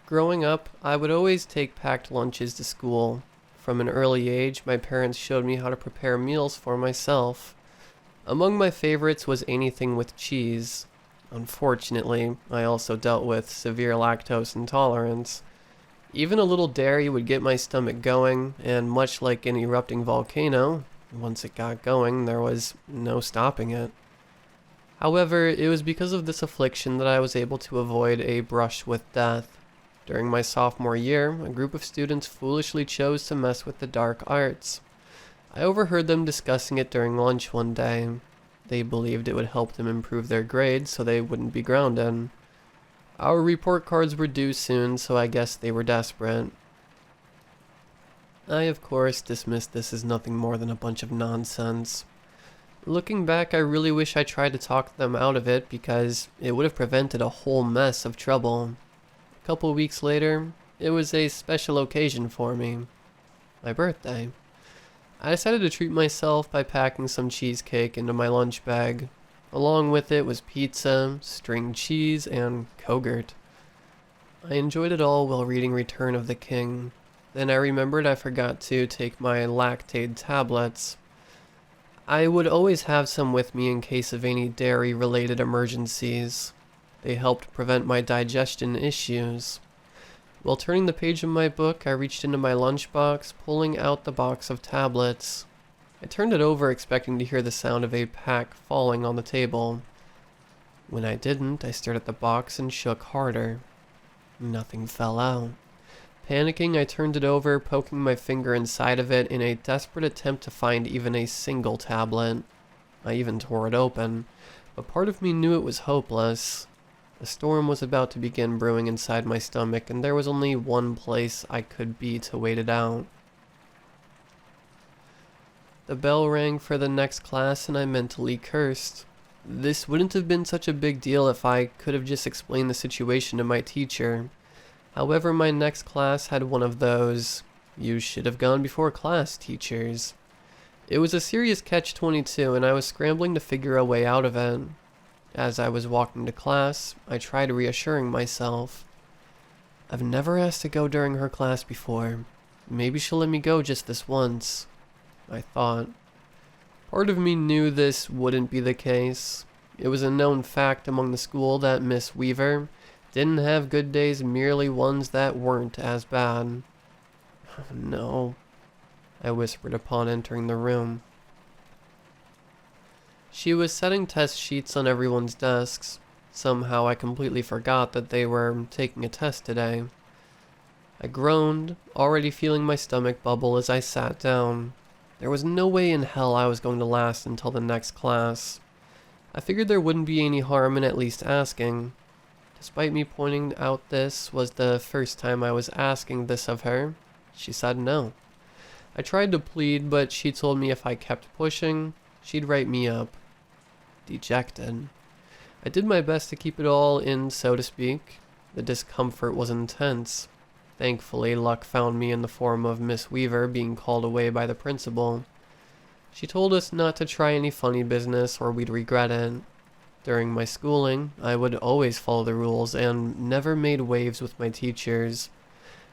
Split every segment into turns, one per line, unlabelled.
Growing up, I would always take packed lunches to school. From an early age, my parents showed me how to prepare meals for myself. Among my favorites was anything with cheese. Unfortunately, I also dealt with severe lactose intolerance. Even a little dairy would get my stomach going, and much like an erupting volcano, once it got going, there was no stopping it. However, it was because of this affliction that I was able to avoid a brush with death. During my sophomore year, a group of students foolishly chose to mess with the dark arts. I overheard them discussing it during lunch one day. They believed it would help them improve their grades so they wouldn't be grounded. Our report cards were due soon, so I guess they were desperate. I, of course, dismissed this as nothing more than a bunch of nonsense. Looking back, I really wish I tried to talk them out of it because it would have prevented a whole mess of trouble. A couple weeks later, it was a special occasion for me. My birthday. I decided to treat myself by packing some cheesecake into my lunch bag. Along with it was pizza, string cheese, and Kogurt. I enjoyed it all while reading Return of the King. Then I remembered I forgot to take my Lactaid tablets. I would always have some with me in case of any dairy-related emergencies. They helped prevent my digestion issues. While turning the page of my book, I reached into my lunchbox, pulling out the box of tablets. I turned it over expecting to hear the sound of a pack falling on the table. When I didn't, I stared at the box and shook harder. Nothing fell out. Panicking, I turned it over, poking my finger inside of it in a desperate attempt to find even a single tablet. I even tore it open, but part of me knew it was hopeless. A storm was about to begin brewing inside my stomach, and there was only one place I could be to wait it out. The bell rang for the next class, and I mentally cursed. This wouldn't have been such a big deal if I could have just explained the situation to my teacher. However, my next class had one of those "you should have gone before class" teachers. It was a serious catch-22, and I was scrambling to figure a way out of it. As I was walking to class, I tried reassuring myself. I've never asked to go during her class before. Maybe she'll let me go just this once, I thought. Part of me knew this wouldn't be the case. It was a known fact among the school that Miss Weaver didn't have good days, merely ones that weren't as bad. Oh, no, I whispered upon entering the room. She was setting test sheets on everyone's desks. Somehow I completely forgot that they were taking a test today. I groaned, already feeling my stomach bubble as I sat down. There was no way in hell I was going to last until the next class. I figured there wouldn't be any harm in at least asking. Despite me pointing out this was the first time I was asking this of her, she said no. I tried to plead, but she told me if I kept pushing, she'd write me up. Dejected. I did my best to keep it all in, so to speak. The discomfort was intense. Thankfully, luck found me in the form of Miss Weaver being called away by the principal. She told us not to try any funny business or we'd regret it. During my schooling, I would always follow the rules and never made waves with my teachers.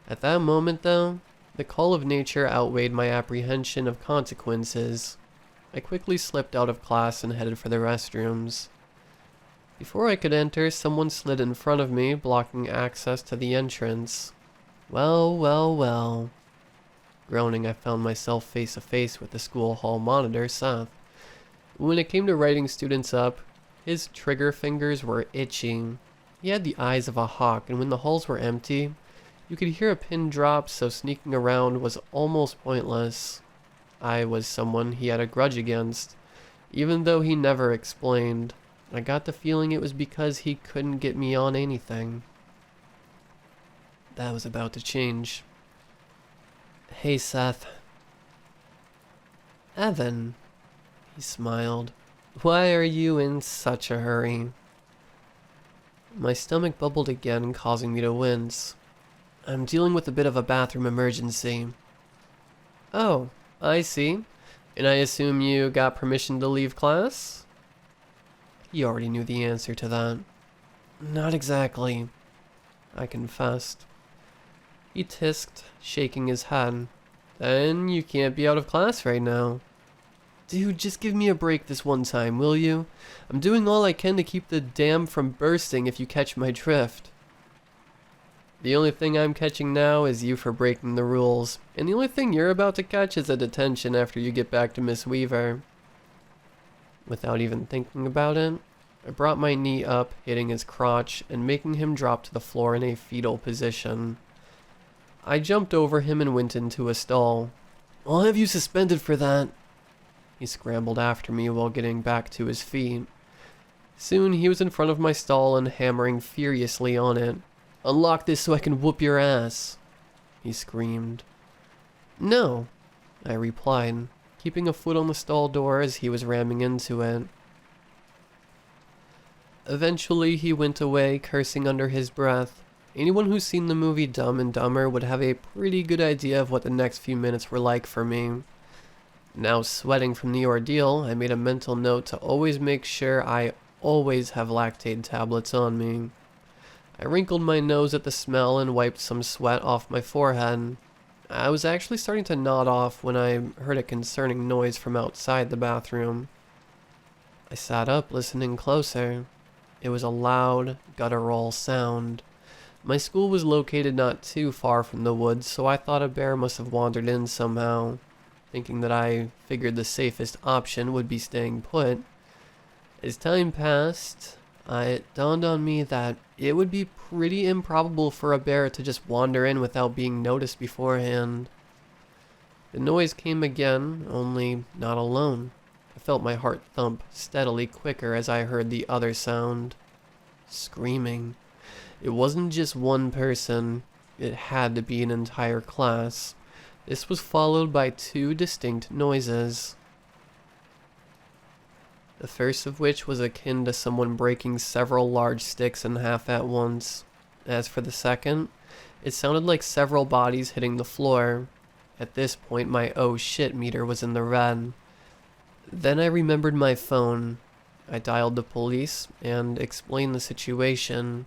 At that moment, though, the call of nature outweighed my apprehension of consequences. I quickly slipped out of class and headed for the restrooms. Before I could enter, someone slid in front of me, blocking access to the entrance. Well, well, well. Groaning, I found myself face to face with the school hall monitor, Seth. When it came to writing students up, his trigger fingers were itching. He had the eyes of a hawk, and when the halls were empty, you could hear a pin drop, so sneaking around was almost pointless. I was someone he had a grudge against, even though he never explained. I got the feeling it was because he couldn't get me on anything. That was about to change. Hey, Seth. Evan, he smiled. Why are you in such a hurry? My stomach bubbled again, causing me to wince. I'm dealing with a bit of a bathroom emergency. Oh, I see. And I assume you got permission to leave class? He already knew the answer to that. Not exactly, I confessed. He tisked, shaking his head. Then you can't be out of class right now. Dude, just give me a break this one time, will you? I'm doing all I can to keep the dam from bursting, if you catch my drift. The only thing I'm catching now is you for breaking the rules, and the only thing you're about to catch is a detention after you get back to Miss Weaver. Without even thinking about it, I brought my knee up, hitting his crotch and making him drop to the floor in a fetal position. I jumped over him and went into a stall. I'll have you suspended for that. He scrambled after me while getting back to his feet. Soon he was in front of my stall and hammering furiously on it. Unlock this so I can whoop your ass, he screamed. No, I replied, keeping a foot on the stall door as he was ramming into it. Eventually he went away, cursing under his breath. Anyone who's seen the movie Dumb and Dumber would have a pretty good idea of what the next few minutes were like for me. Now sweating from the ordeal, I made a mental note to always make sure I always have Lactose tablets on me. I wrinkled my nose at the smell and wiped some sweat off my forehead. I was actually starting to nod off when I heard a concerning noise from outside the bathroom. I sat up, listening closer. It was a loud, guttural sound. My school was located not too far from the woods, so I thought a bear must have wandered in somehow, thinking that I figured the safest option would be staying put. As time passed, it dawned on me that it would be pretty improbable for a bear to just wander in without being noticed beforehand. The noise came again, only not alone. I felt my heart thump steadily quicker as I heard the other sound. Screaming. It wasn't just one person, it had to be an entire class. This was followed by two distinct noises. The first of which was akin to someone breaking several large sticks in half at once. As for the second, it sounded like several bodies hitting the floor. At this point, my oh shit meter was in the red. Then I remembered my phone. I dialed the police and explained the situation.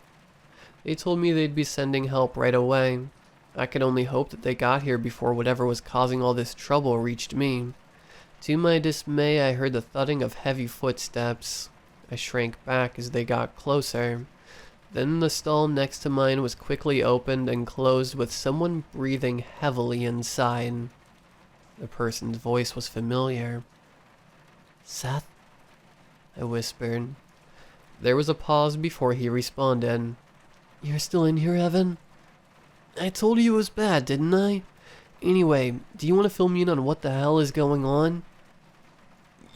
They told me they'd be sending help right away. I could only hope that they got here before whatever was causing all this trouble reached me. To my dismay, I heard the thudding of heavy footsteps. I shrank back as they got closer. Then the stall next to mine was quickly opened and closed with someone breathing heavily inside. The person's voice was familiar. Seth? I whispered. There was a pause before he responded. You're still in here, Evan? I told you it was bad, didn't I? Anyway, do you want to fill me in on what the hell is going on?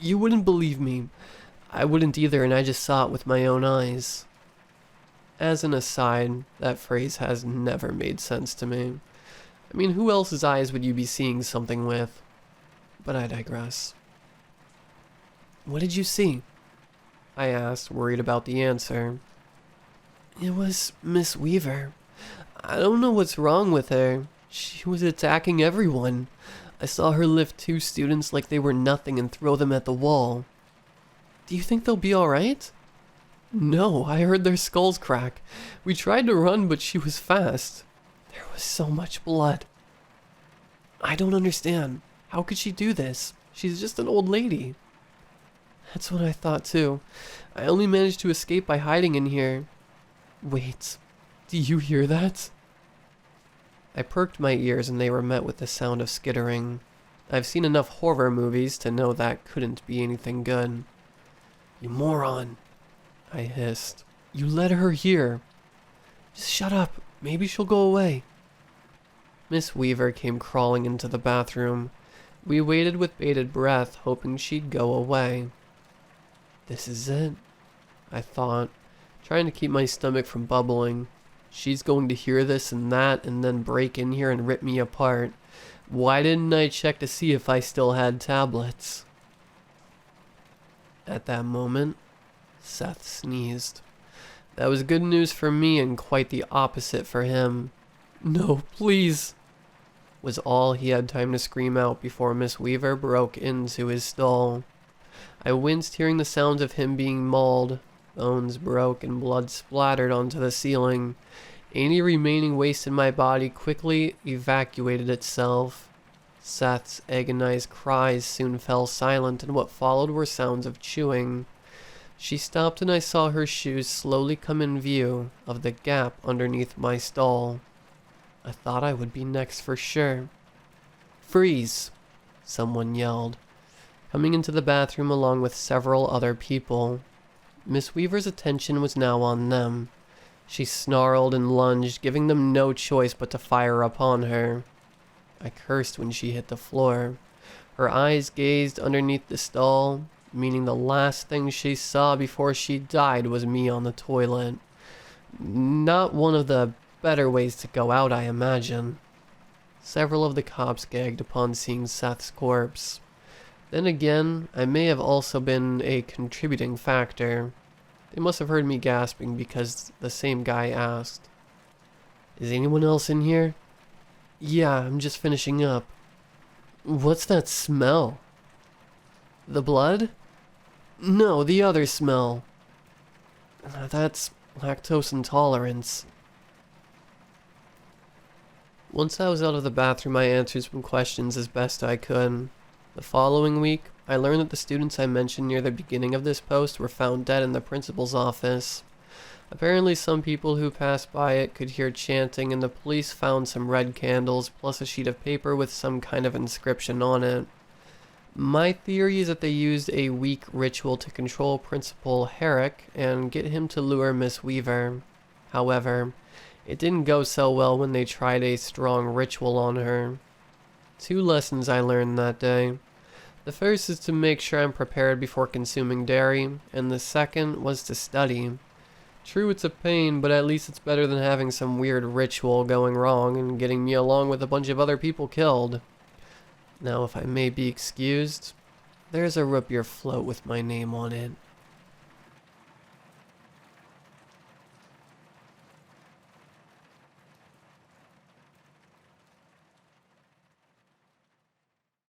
You wouldn't believe me. I wouldn't either, and I just saw it with my own eyes. As an aside, that phrase has never made sense to me. I mean, who else's eyes would you be seeing something with? But I digress. What did you see? I asked, worried about the answer. It was Miss Weaver. I don't know what's wrong with her. She was attacking everyone. I saw her lift two students like they were nothing and throw them at the wall. Do you think they'll be alright? No, I heard their skulls crack. We tried to run, but she was fast. There was so much blood. I don't understand. How could she do this? She's just an old lady. That's what I thought too. I only managed to escape by hiding in here. Wait, do you hear that? I perked my ears and they were met with the sound of skittering. I've seen enough horror movies to know that couldn't be anything good. You moron, I hissed. You let her hear. Just shut up. Maybe she'll go away. Miss Weaver came crawling into the bathroom. We waited with bated breath, hoping she'd go away. This is it, I thought, trying to keep my stomach from bubbling. She's going to hear this and that and then break in here and rip me apart. Why didn't I check to see if I still had tablets? At that moment, Seth sneezed. That was good news for me and quite the opposite for him. No, please, was all he had time to scream out before Miss Weaver broke into his stall. I winced hearing the sounds of him being mauled. Bones broke and blood splattered onto the ceiling. Any remaining waste in my body quickly evacuated itself. Seth's agonized cries soon fell silent, and what followed were sounds of chewing. She stopped and I saw her shoes slowly come in view of the gap underneath my stall. I thought I would be next for sure. "Freeze!" someone yelled, coming into the bathroom along with several other people. Miss Weaver's attention was now on them. She snarled and lunged, giving them no choice but to fire upon her. I cursed when she hit the floor. Her eyes gazed underneath the stall, meaning the last thing she saw before she died was me on the toilet. Not one of the better ways to go out, I imagine. Several of the cops gagged upon seeing Seth's corpse. Then again, I may have also been a contributing factor. They must have heard me gasping because the same guy asked, "Is anyone else in here?" "Yeah, I'm just finishing up." "What's that smell?" "The blood?" "No, the other smell." "That's lactose intolerance." Once I was out of the bathroom, I answered some questions as best I could. The following week, I learned that the students I mentioned near the beginning of this post were found dead in the principal's office. Apparently some people who passed by it could hear chanting, and the police found some red candles plus a sheet of paper with some kind of inscription on it. My theory is that they used a weak ritual to control Principal Herrick and get him to lure Miss Weaver. However, it didn't go so well when they tried a strong ritual on her. 2 lessons I learned that day. The first is to make sure I'm prepared before consuming dairy, and the second was to study. True, it's a pain, but at least it's better than having some weird ritual going wrong and getting me along with a bunch of other people killed. Now, if I may be excused, there's a root beer float with my name on it.